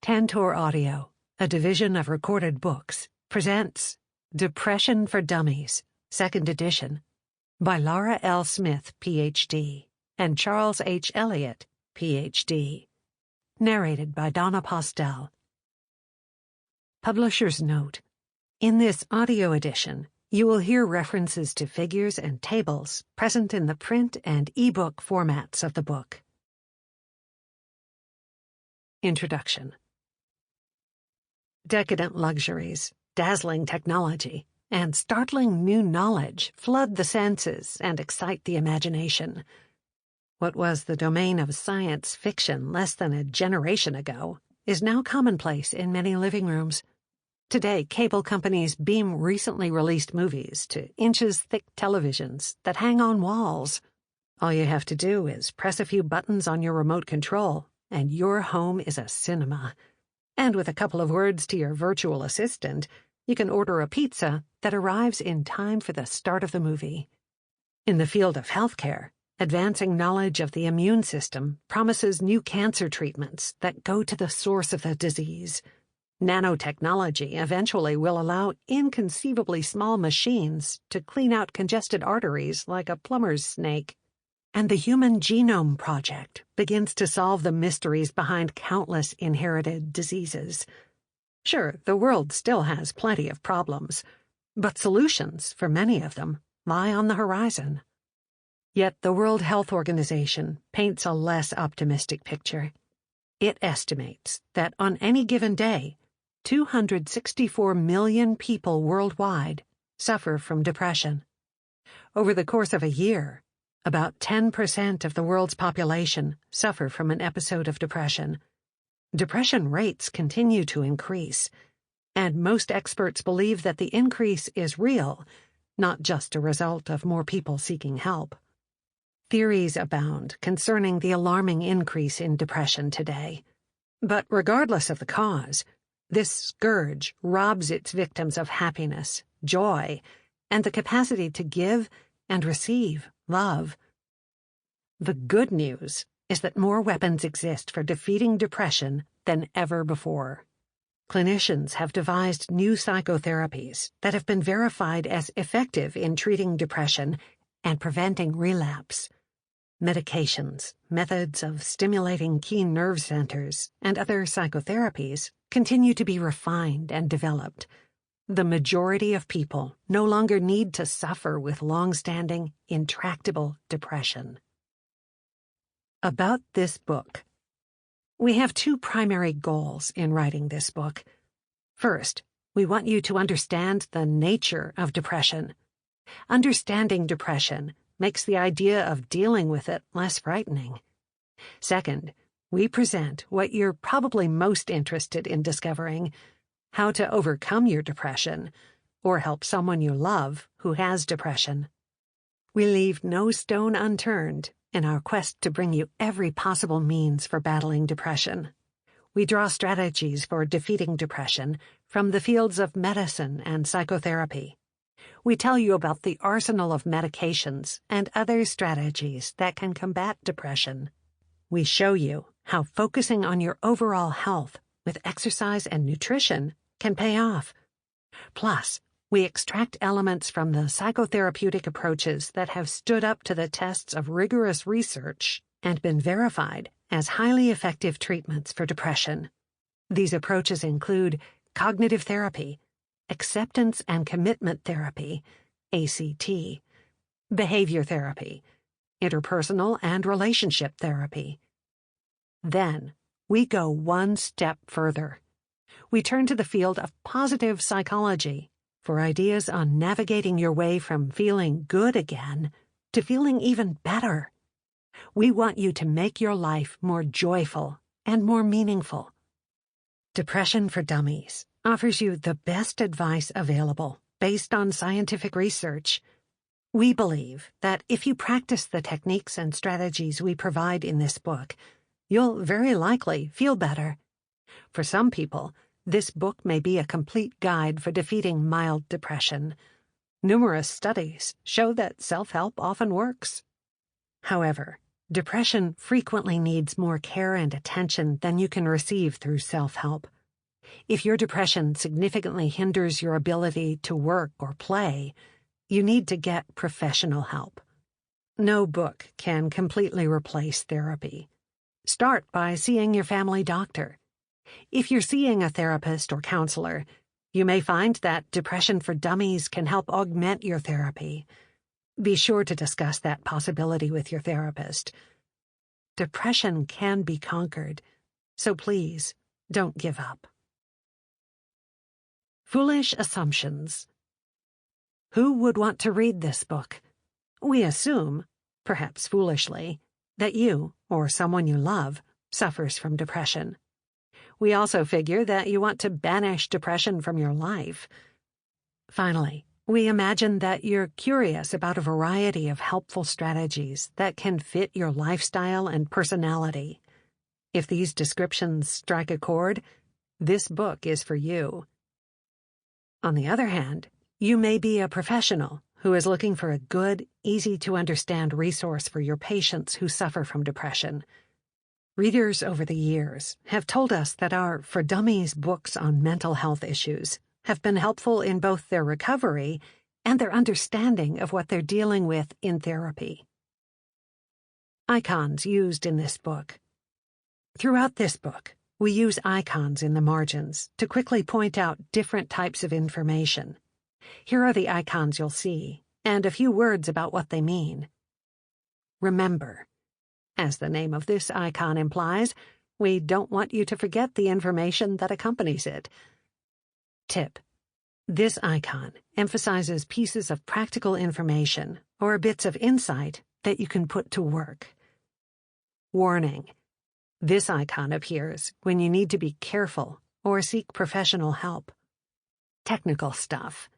Tantor Audio, a division of Recorded Books, presents Depression for Dummies, 2nd edition, by Laura L. Smith, Ph.D., and Charles H. Elliott, Ph.D., narrated by Donna Postel. Publisher's note: in this audio edition, you will hear references to figures and tables present in the print and e-book formats of the book. Introduction. Decadent luxuries, dazzling technology, and startling new knowledge flood the senses and excite the imagination. What was the domain of science fiction less than a generation ago is now commonplace in many living rooms. Today, cable companies beam recently released movies to inches-thick televisions that hang on walls. All you have to do is press a few buttons on your remote control, and your home is a cinema. And with a couple of words to your virtual assistant, you can order a pizza that arrives in time for the start of the movie. In the field of healthcare, advancing knowledge of the immune system promises new cancer treatments that go to the source of the disease. Nanotechnology eventually will allow inconceivably small machines to clean out congested arteries like a plumber's snake. And the Human Genome Project begins to solve the mysteries behind countless inherited diseases. Sure, the world still has plenty of problems, but solutions for many of them lie on the horizon. Yet the World Health Organization paints a less optimistic picture. It estimates that on any given day, 264 million people worldwide suffer from depression. Over the course of a year, about 10% of the world's population suffer from an episode of depression. Depression rates continue to increase, and most experts believe that the increase is real, not just a result of more people seeking help. Theories abound concerning the alarming increase in depression today. But regardless of the cause, this scourge robs its victims of happiness, joy, and the capacity to give and receive love. The good news is that more weapons exist for defeating depression than ever before. Clinicians have devised new psychotherapies that have been verified as effective in treating depression and preventing relapse. Medications, methods of stimulating key nerve centers, and other psychotherapies continue to be refined and developed. The majority of people no longer need to suffer with long-standing, intractable depression. About this book. We have two primary goals in writing this book. First, we want you to understand the nature of depression. Understanding depression makes the idea of dealing with it less frightening. Second, we present what you're probably most interested in discovering: how to overcome your depression, or help someone you love who has depression. We leave no stone unturned in our quest to bring you every possible means for battling depression. We draw strategies for defeating depression from the fields of medicine and psychotherapy. We tell you about the arsenal of medications and other strategies that can combat depression. We show you how focusing on your overall health with exercise and nutrition can pay off. Plus, we extract elements from the psychotherapeutic approaches that have stood up to the tests of rigorous research and been verified as highly effective treatments for depression. These approaches include cognitive therapy, acceptance and commitment therapy, ACT, behavior therapy, interpersonal and relationship therapy. Then, we go one step further. We turn to the field of positive psychology for ideas on navigating your way from feeling good again to feeling even better. We want you to make your life more joyful and more meaningful. Depression for Dummies offers you the best advice available based on scientific research. We believe that if you practice the techniques and strategies we provide in this book, you'll very likely feel better. For some people, this book may be a complete guide for defeating mild depression. Numerous studies show that self-help often works. However, Depression frequently needs more care and attention than you can receive through self-help. If your depression significantly hinders your ability to work or play, you need to get professional help. No book can completely replace therapy. Start by seeing your family doctor. If you're seeing a therapist or counselor, you may find that Depression for Dummies can help augment your therapy. Be sure to discuss that possibility with your therapist. Depression can be conquered, so please don't give up. Foolish Assumptions. Who would want to read this book? We assume, perhaps foolishly, that you, or someone you love, suffers from depression. We also figure that you want to banish depression from your life. Finally, we imagine that you're curious about a variety of helpful strategies that can fit your lifestyle and personality. If these descriptions strike a chord, this book is for you. On the other hand, you may be a professional who is looking for a good, easy-to-understand resource for your patients who suffer from depression. Readers over the years have told us that our For Dummies books on mental health issues have been helpful in both their recovery and their understanding of what they're dealing with in therapy. Icons used in this book. Throughout this book, we use icons in the margins to quickly point out different types of information. Here are the icons you'll see, and a few words about what they mean. Remember. As the name of this icon implies, we don't want you to forget the information that accompanies it. Tip. This icon emphasizes pieces of practical information or bits of insight that you can put to work. Warning. This icon appears when you need to be careful or seek professional help. Technical stuff.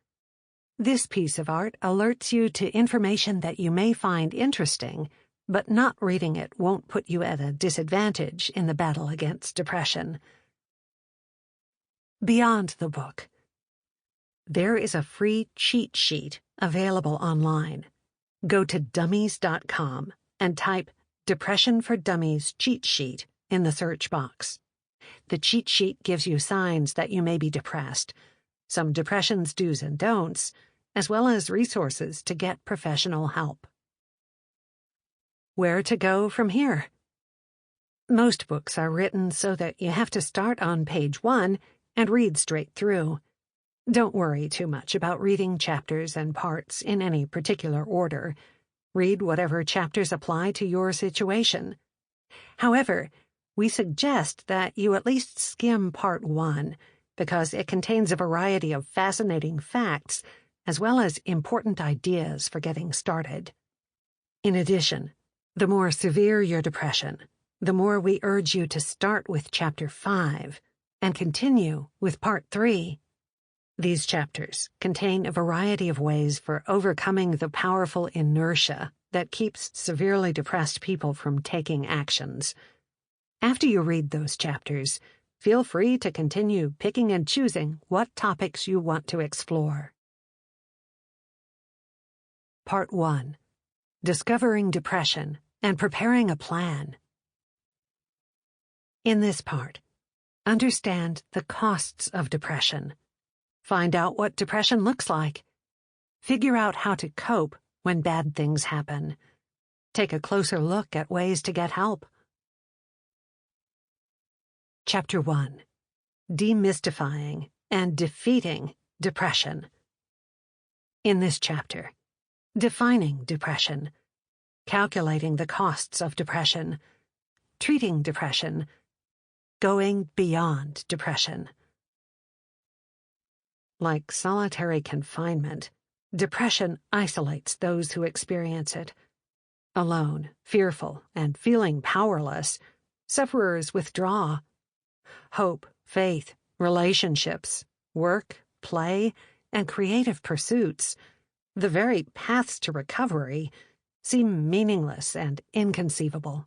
This piece of art alerts you to information that you may find interesting, but not reading it won't put you at a disadvantage in the battle against depression. Beyond the book. There is a free cheat sheet available online. Go to dummies.com and type Depression for Dummies cheat sheet in the search box. The cheat sheet gives you signs that you may be depressed, some depression's do's and don'ts, as well as resources to get professional help. Where to go from here? Most books are written so that you have to start on page 1 and read straight through. Don't worry too much about reading chapters and parts in any particular order. Read whatever chapters apply to your situation. However, we suggest that you at least skim part 1, because it contains a variety of fascinating facts, as well as important ideas for getting started. In addition, the more severe your depression, the more we urge you to start with Chapter 5 and continue with Part 3. These chapters contain a variety of ways for overcoming the powerful inertia that keeps severely depressed people from taking actions. After you read those chapters, feel free to continue picking and choosing what topics you want to explore. Part 1. Discovering Depression and Preparing a Plan. In this part, understand the costs of depression. Find out what depression looks like. Figure out how to cope when bad things happen. Take a closer look at ways to get help. Chapter 1. Demystifying and Defeating Depression. In this chapter, defining depression, calculating the costs of depression, treating depression, going beyond depression. Like solitary confinement, depression isolates those who experience it. Alone, fearful, and feeling powerless, sufferers withdraw. Hope, faith, relationships, work, play, and creative pursuits, the very paths to recovery, seem meaningless and inconceivable.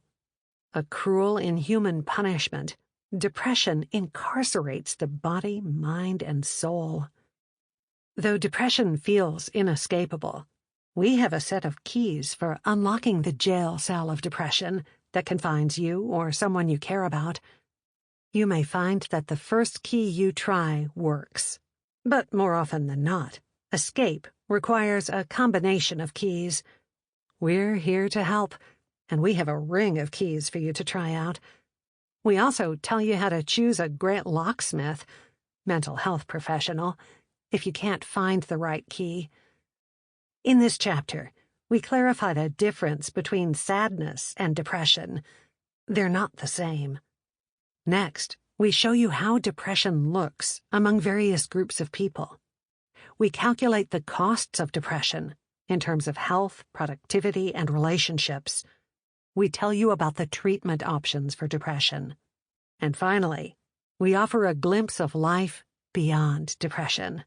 A cruel, inhuman punishment, depression incarcerates the body, mind, and soul. Though depression feels inescapable, we have a set of keys for unlocking the jail cell of depression that confines you or someone you care about. You may find that the first key you try works, but more often than not, escape requires a combination of keys. We're here to help, and we have a ring of keys for you to try out. We also tell you how to choose a great locksmith, mental health professional, if you can't find the right key. In this chapter, we clarify the difference between sadness and depression. They're not the same. Next, we show you how depression looks among various groups of people. We calculate the costs of depression in terms of health, productivity, and relationships. We tell you about the treatment options for depression. And finally, we offer a glimpse of life beyond depression.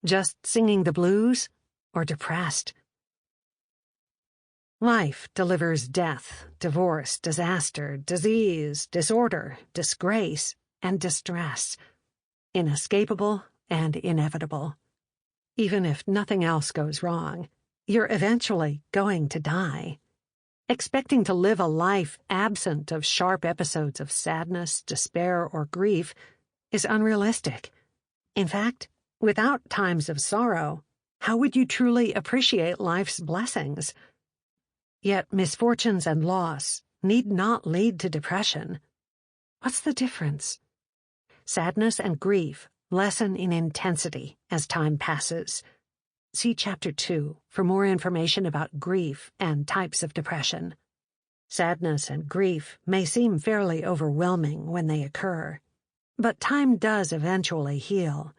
Just singing the blues or depressed? Life delivers death, divorce, disaster, disease, disorder, disgrace, and distress. Inescapable and inevitable. Even if nothing else goes wrong, you're eventually going to die. Expecting to live a life absent of sharp episodes of sadness, despair, or grief is unrealistic. In fact, without times of sorrow, how would you truly appreciate life's blessings? Yet misfortunes and loss need not lead to depression. What's the difference? Sadness and grief lessen in intensity as time passes. See Chapter 2 for more information about grief and types of depression. Sadness and grief may seem fairly overwhelming when they occur, but time does eventually heal,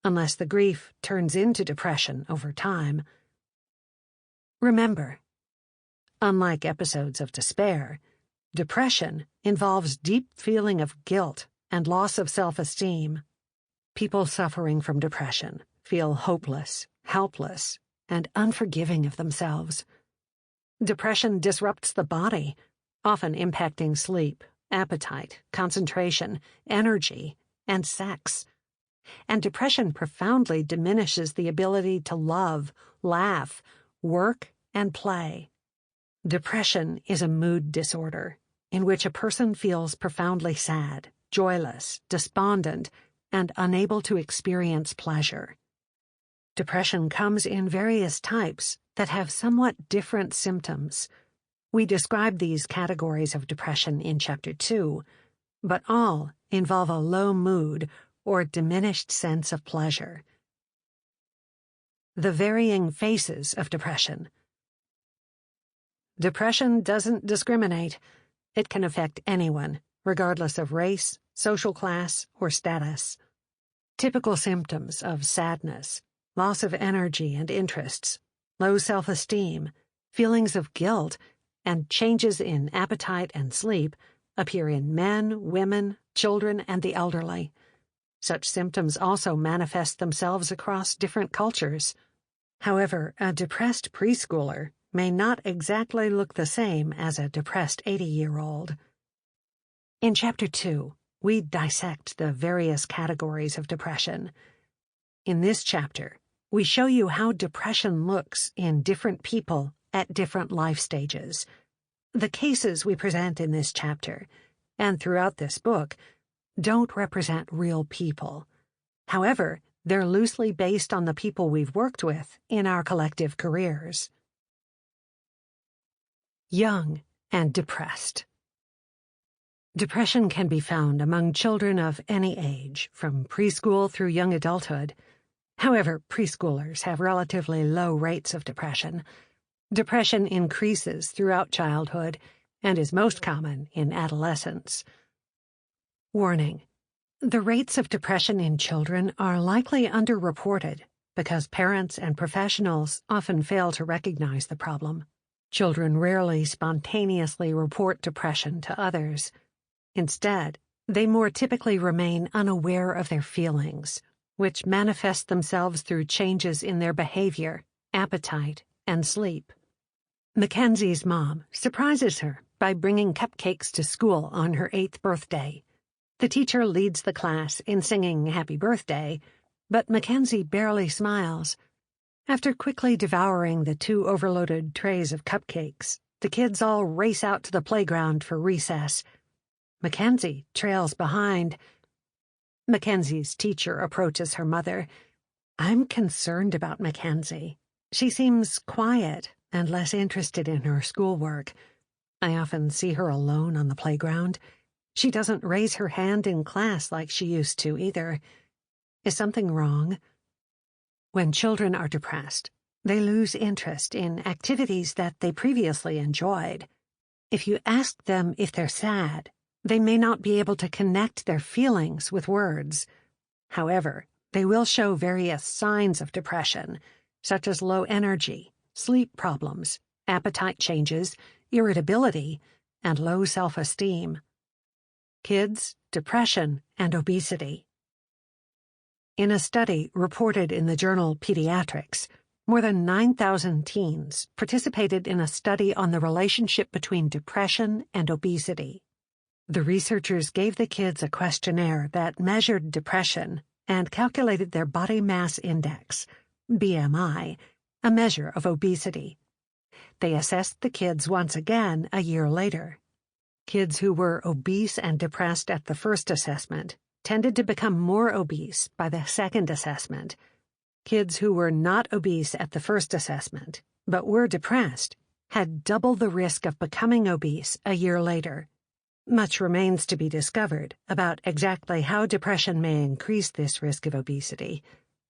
unless the grief turns into depression over time. Remember, unlike episodes of despair, depression involves deep feeling of guilt and loss of self-esteem. People suffering from depression feel hopeless, helpless, and unforgiving of themselves. Depression disrupts the body, often impacting sleep, appetite, concentration, energy, and sex. And depression profoundly diminishes the ability to love, laugh, work, and play. Depression is a mood disorder in which a person feels profoundly sad, joyless, despondent, and unable to experience pleasure. Depression comes in various types that have somewhat different symptoms. We describe these categories of depression in Chapter 2, but all involve a low mood or diminished sense of pleasure. The varying phases of depression. Depression doesn't discriminate. It can affect anyone, regardless of race, social class, or status. Typical symptoms of sadness, loss of energy and interests, low self-esteem, feelings of guilt, and changes in appetite and sleep appear in men, women, children, and the elderly. Such symptoms also manifest themselves across different cultures. However, a depressed preschooler may not exactly look the same as a depressed 80-year-old. In Chapter 2, we dissect the various categories of depression. In this chapter, we show you how depression looks in different people at different life stages. The cases we present in this chapter, and throughout this book, don't represent real people. However, they're loosely based on the people we've worked with in our collective careers. Young and depressed. Depression can be found among children of any age, from preschool through young adulthood. However, preschoolers have relatively low rates of depression. Depression increases throughout childhood and is most common in adolescence. Warning: the rates of depression in children are likely underreported because parents and professionals often fail to recognize the problem. Children rarely spontaneously report depression to others. Instead, they more typically remain unaware of their feelings, which manifest themselves through changes in their behavior, appetite, and sleep. Mackenzie's mom surprises her by bringing cupcakes to school on her 8th birthday. The teacher leads the class in singing Happy Birthday, but Mackenzie barely smiles. After quickly devouring the 2 overloaded trays of cupcakes, the kids all race out to the playground for recess. Mackenzie trails behind. Mackenzie's teacher approaches her mother. I'm concerned about Mackenzie. She seems quiet and less interested in her schoolwork. I often see her alone on the playground. She doesn't raise her hand in class like she used to either. Is something wrong? When children are depressed, they lose interest in activities that they previously enjoyed. If you ask them if they're sad, they may not be able to connect their feelings with words. However, they will show various signs of depression, such as low energy, sleep problems, appetite changes, irritability, and low self-esteem. Kids, depression, and obesity. In a study reported in the journal Pediatrics, more than 9,000 teens participated in a study on the relationship between depression and obesity. The researchers gave the kids a questionnaire that measured depression and calculated their body mass index, BMI, a measure of obesity. They assessed the kids once again a year later. Kids who were obese and depressed at the first assessment tended to become more obese by the second assessment. Kids who were not obese at the first assessment, but were depressed, had double the risk of becoming obese a year later. Much remains to be discovered about exactly how depression may increase this risk of obesity.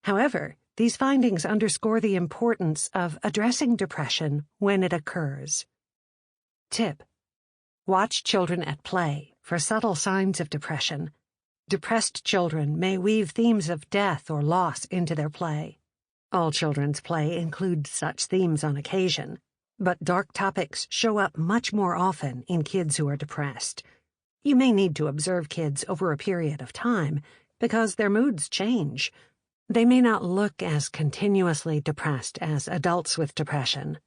However, these findings underscore the importance of addressing depression when it occurs. Tip: watch children at play for subtle signs of depression. Depressed children may weave themes of death or loss into their play. All children's play includes such themes on occasion, but dark topics show up much more often in kids who are depressed. You may need to observe kids over a period of time because their moods change. They may not look as continuously depressed as adults with depression.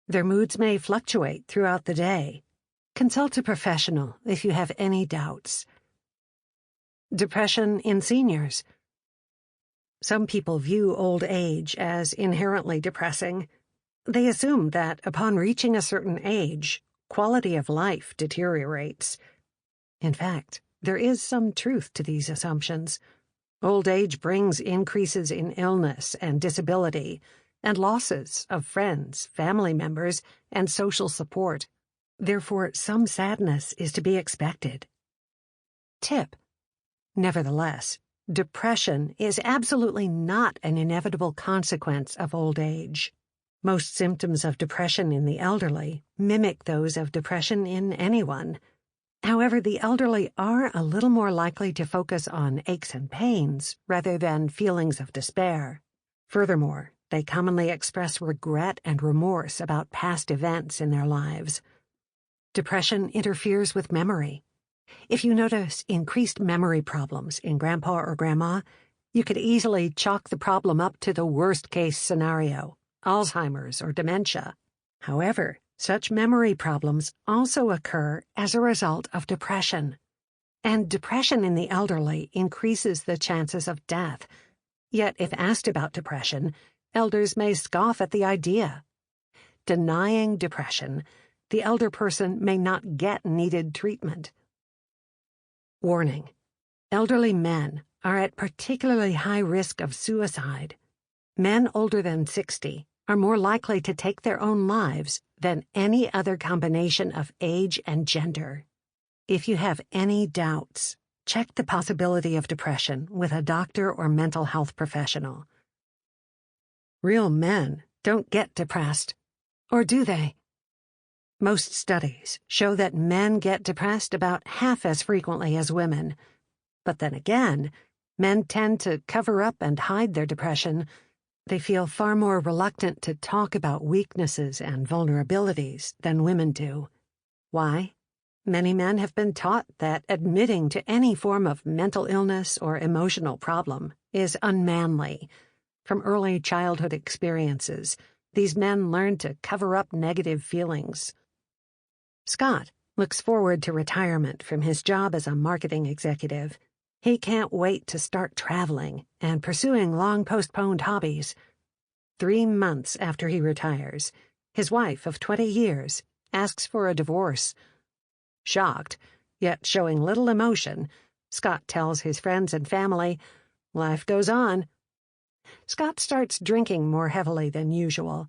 Their moods may fluctuate throughout the day. Consult a professional if you have any doubts. Depression in seniors. Some people view old age as inherently depressing. They assume that upon reaching a certain age, quality of life deteriorates. In fact, there is some truth to these assumptions. Old age brings increases in illness and disability, and losses of friends, family members, and social support. Therefore, some sadness is to be expected. Tip: nevertheless, depression is absolutely not an inevitable consequence of old age. Most symptoms of depression in the elderly mimic those of depression in anyone. However, the elderly are a little more likely to focus on aches and pains rather than feelings of despair. Furthermore, they commonly express regret and remorse about past events in their lives. Depression interferes with memory. If you notice increased memory problems in Grandpa or Grandma, you could easily chalk the problem up to the worst-case scenario, Alzheimer's or dementia. However, such memory problems also occur as a result of depression. And depression in the elderly increases the chances of death. Yet if asked about depression, elders may scoff at the idea. Denying depression, the elder person may not get needed treatment. Warning: elderly men are at particularly high risk of suicide. Men older than 60 are more likely to take their own lives than any other combination of age and gender. If you have any doubts, check the possibility of depression with a doctor or mental health professional. Real men don't get depressed. Or do they? Most studies show that men get depressed about half as frequently as women. But then again, men tend to cover up and hide their depression. They feel far more reluctant to talk about weaknesses and vulnerabilities than women do. Why? Many men have been taught that admitting to any form of mental illness or emotional problem is unmanly. From early childhood experiences, these men learn to cover up negative feelings. Scott looks forward to retirement from his job as a marketing executive. He can't wait to start traveling and pursuing long-postponed hobbies. 3 months after he retires, his wife of 20 years asks for a divorce. Shocked, yet showing little emotion, Scott tells his friends and family, life goes on. Scott starts drinking more heavily than usual.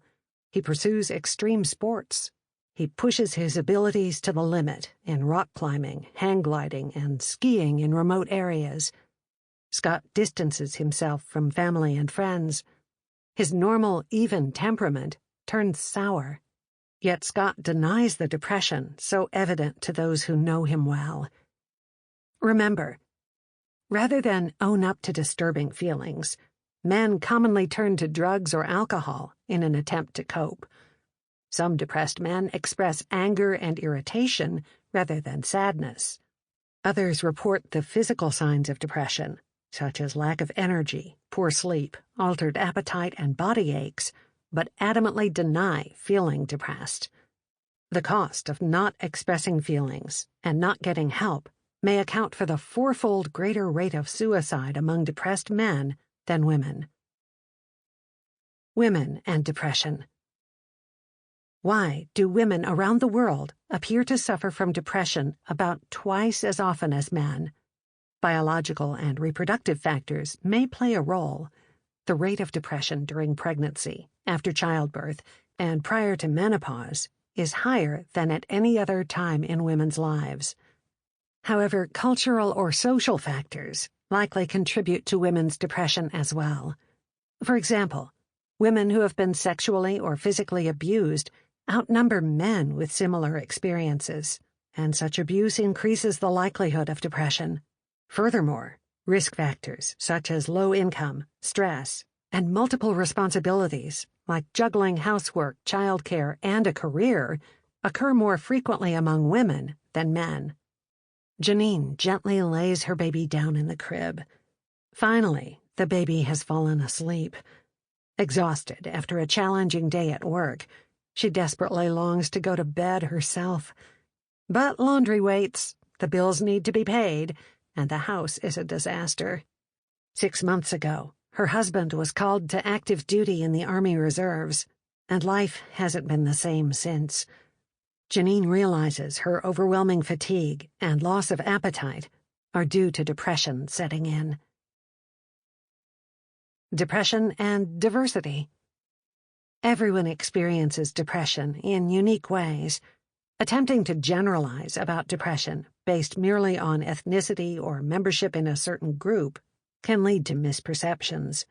He pursues extreme sports. He pushes his abilities to the limit in rock climbing, hang gliding, and skiing in remote areas. Scott distances himself from family and friends. His normal, even temperament turns sour. Yet Scott denies the depression so evident to those who know him well. Remember, rather than own up to disturbing feelings, men commonly turn to drugs or alcohol in an attempt to cope. Some depressed men express anger and irritation rather than sadness. Others report the physical signs of depression, such as lack of energy, poor sleep, altered appetite, and body aches, but adamantly deny feeling depressed. The cost of not expressing feelings and not getting help may account for the 4-fold greater rate of suicide among depressed men than women. Women and depression. Why do women around the world appear to suffer from depression about twice as often as men? Biological and reproductive factors may play a role. The rate of depression during pregnancy, after childbirth, and prior to menopause is higher than at any other time in women's lives. However, cultural or social factors likely contribute to women's depression as well. For example, women who have been sexually or physically abused outnumber men with similar experiences, and such abuse increases the likelihood of depression. Furthermore, risk factors such as low income, stress, and multiple responsibilities, like juggling housework, childcare, and a career, occur more frequently among women than men. Janine gently lays her baby down in the crib. Finally, the baby has fallen asleep. Exhausted after a challenging day at work, she desperately longs to go to bed herself. But laundry waits, the bills need to be paid, and the house is a disaster. 6 months ago, her husband was called to active duty in the Army Reserves, and life hasn't been the same since. Janine realizes her overwhelming fatigue and loss of appetite are due to depression setting in. Depression and diversity. Everyone experiences depression in unique ways. Attempting to generalize about depression based merely on ethnicity or membership in a certain group can lead to misperceptions.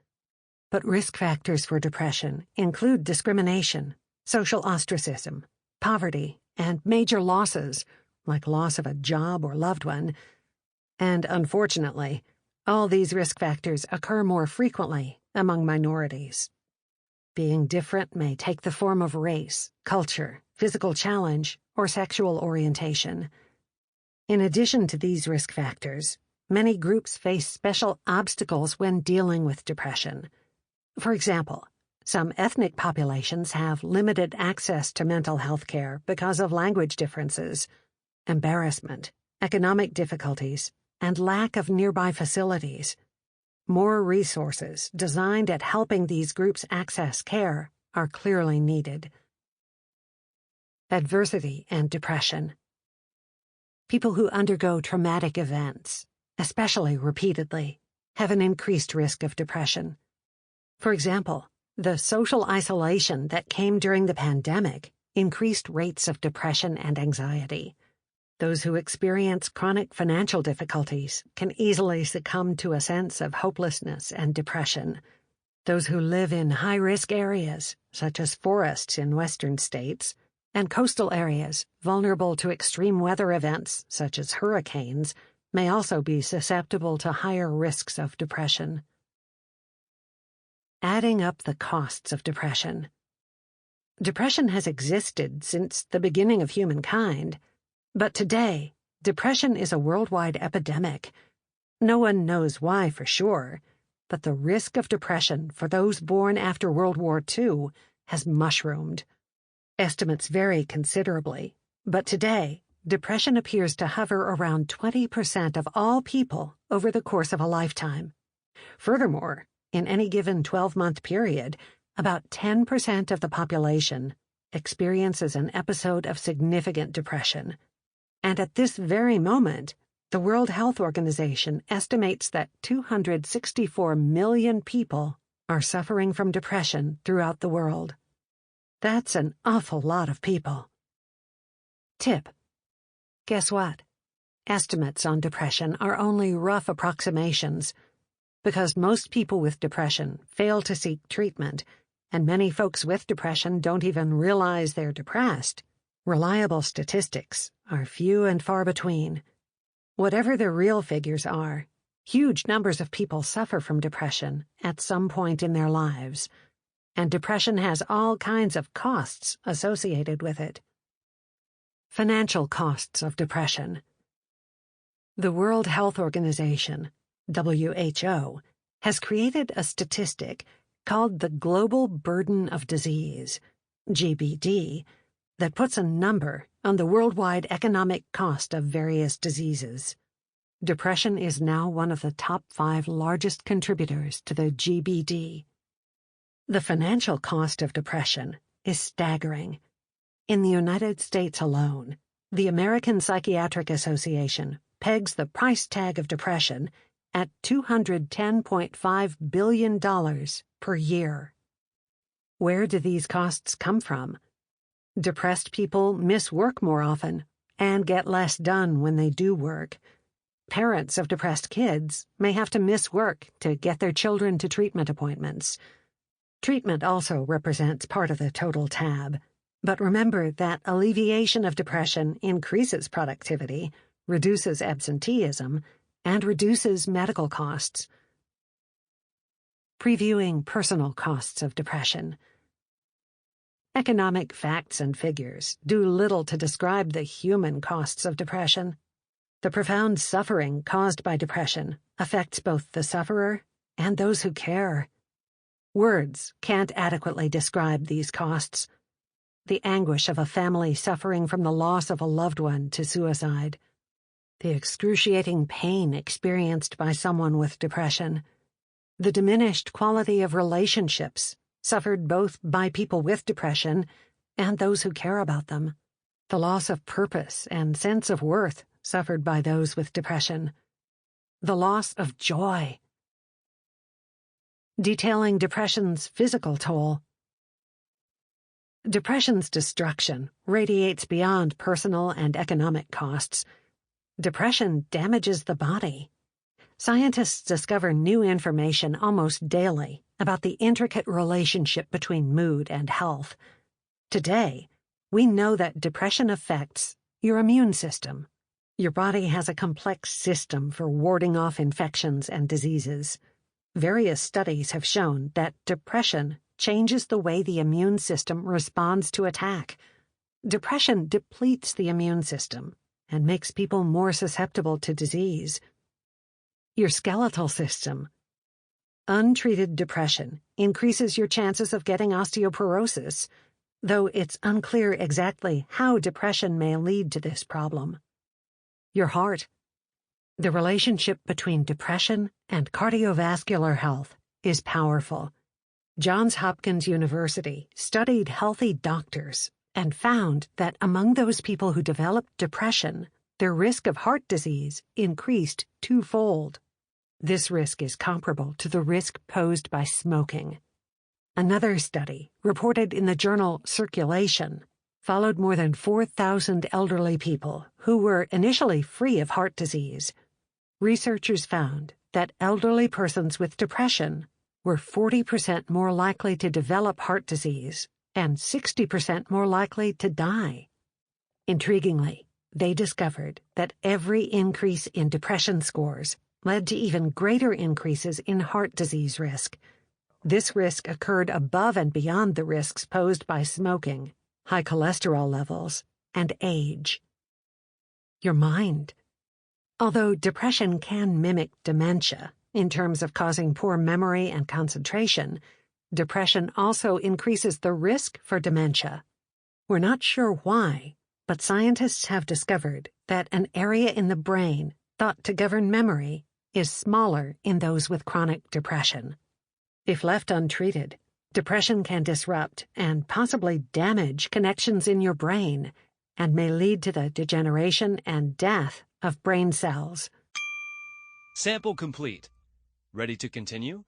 But risk factors for depression include discrimination, social ostracism, poverty, and major losses, like loss of a job or loved one. And unfortunately, all these risk factors occur more frequently among minorities. Being different may take the form of race, culture, physical challenge, or sexual orientation. In addition to these risk factors, many groups face special obstacles when dealing with depression. For example, some ethnic populations have limited access to mental health care because of language differences, embarrassment, economic difficulties, and lack of nearby facilities. More resources designed at helping these groups access care are clearly needed. Adversity and depression. People who undergo traumatic events, especially repeatedly, have an increased risk of depression. For example, the social isolation that came during the pandemic increased rates of depression and anxiety. Those who experience chronic financial difficulties can easily succumb to a sense of hopelessness and depression. Those who live in high-risk areas, such as forests in western states, and coastal areas vulnerable to extreme weather events, such as hurricanes, may also be susceptible to higher risks of depression. Adding up the costs of depression. Depression has existed since the beginning of humankind. But today, depression is a worldwide epidemic. No one knows why for sure, but the risk of depression for those born after World War II has mushroomed. Estimates vary considerably, but today, depression appears to hover around 20% of all people over the course of a lifetime. Furthermore, in any given 12-month period, about 10% of the population experiences an episode of significant depression. And at this very moment, the World Health Organization estimates that 264 million people are suffering from depression throughout the world. That's an awful lot of people. Tip: guess what? Estimates on depression are only rough approximations. Because most people with depression fail to seek treatment, and many folks with depression don't even realize they're depressed, reliable statistics are few and far between. Whatever the real figures are, huge numbers of people suffer from depression at some point in their lives, and depression has all kinds of costs associated with it. Financial costs of depression. The World Health Organization, WHO, has created a statistic called the Global Burden of Disease, GBD, that puts a number on the worldwide economic cost of various diseases. Depression is now one of the top 5 largest contributors to the GBD. The financial cost of depression is staggering. In the United States alone, the American Psychiatric Association pegs the price tag of depression at $210.5 billion per year. Where do these costs come from? Depressed people miss work more often and get less done when they do work. Parents of depressed kids may have to miss work to get their children to treatment appointments. Treatment also represents part of the total tab, but remember that alleviation of depression increases productivity, reduces absenteeism, and reduces medical costs. Previewing personal costs of depression. Economic facts and figures do little to describe the human costs of depression. The profound suffering caused by depression affects both the sufferer and those who care. Words can't adequately describe these costs. The anguish of a family suffering from the loss of a loved one to suicide. The excruciating pain experienced by someone with depression. The diminished quality of relationships suffered both by people with depression and those who care about them. The loss of purpose and sense of worth suffered by those with depression. The loss of joy. Detailing depression's physical toll. Depression's destruction radiates beyond personal and economic costs. Depression damages the body. Scientists discover new information almost daily about the intricate relationship between mood and health. Today, we know that depression affects your immune system. Your body has a complex system for warding off infections and diseases. Various studies have shown that depression changes the way the immune system responds to attack. Depression depletes the immune system and makes people more susceptible to disease. Your skeletal system. Untreated depression increases your chances of getting osteoporosis, though it's unclear exactly how depression may lead to this problem. Your heart. The relationship between depression and cardiovascular health is powerful. Johns Hopkins University studied healthy doctors and found that among those people who developed depression, their risk of heart disease increased twofold. This risk is comparable to the risk posed by smoking. Another study, reported in the journal Circulation, followed more than 4,000 elderly people who were initially free of heart disease. Researchers found that elderly persons with depression were 40% more likely to develop heart disease and 60% more likely to die. Intriguingly, they discovered that every increase in depression scores led to even greater increases in heart disease risk. This risk occurred above and beyond the risks posed by smoking, high cholesterol levels, and age. Your mind. Although depression can mimic dementia in terms of causing poor memory and concentration, depression also increases the risk for dementia. We're not sure why, but scientists have discovered that an area in the brain thought to govern memory is smaller in those with chronic depression. If left untreated, Depression can disrupt and possibly damage connections in your brain and may lead to the degeneration and death of brain cells. Sample complete. Ready to continue?